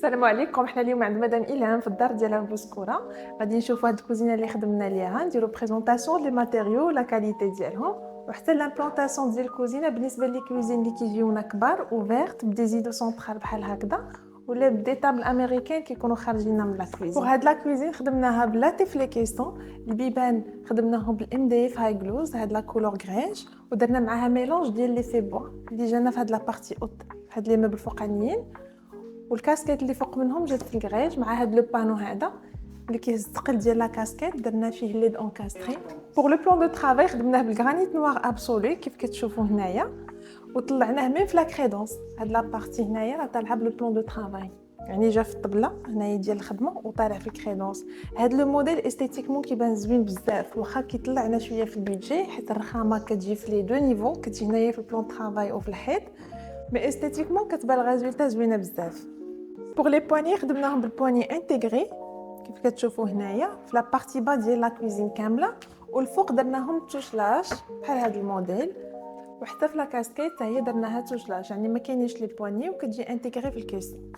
السلام عليكم. حنا اليوم عند مدام إلهام في الدار ديالها في بوسكوره. غادي نشوفوا هاد الكوزينه اللي خدمنا ليها، نديرو بريزونطاسيون لي ماتيريو لا كاليتي ديالهم وحتى لامبلانطاسيون ديال الكوزينه بالنسبه لي كوزين اللي كيجيونا كبار اوفيرت بدي زيدو سونطرال بحال هكذا ولا بدي طابل امريكان كيكونوا خارجين من لا كوزين. بوغ هاد لا كوزين خدمناها بلا تيفليكيستون، البيبان خدمناهم بالام دي اف هاي جلوز هاد لا كولور غريج ودرنا معاها ميلونج ديال لي في بوا اللي جانا في هاد لا بارتي اوت هاد لي مبل فوقانيين، والكاسكيت اللي فوق منهم جات في الكريج مع هاد لو بانو هذا اللي كيهز الثقل ديال لا كاسكيت درنا فيه ليد اونكاستري. بوغ لو بلان دو طرافاي خدمناه بالغرانيت نوار ابسولو كيف كتشوفوا هنايا وطلعناه ميم في لا كريدونس. هاد لا بارتي هنايا راه طالعه بلو بلان دو طرافاي، يعني جا في الطبله هنايا ديال الخدمه وطالع في الكريدونس. هاد لو موديل استيتيكمون كيبان زوين بزاف واخا كيطلعنا شويه في البيدجي حيت الرخامه كتجي في لي دو نيفو، كتجي هنايا في البلان طرافاي او في الحيط، مي استيتيكمون كتبان الريزولتا زوينه بزاف. بوغ لي بواني خدمناهم بالبواني انتيغري كيف كتشوفوا هنايا في لا بارتي با ديال لا كوزين كامله، والفوق درناهم توشلاش بحال هذا الموديل، وحتى في لا كاسكيت حتى هي درناها توشلاش، يعني ما كاينينش لي بواني وكتجي انتيغري في الكيسون.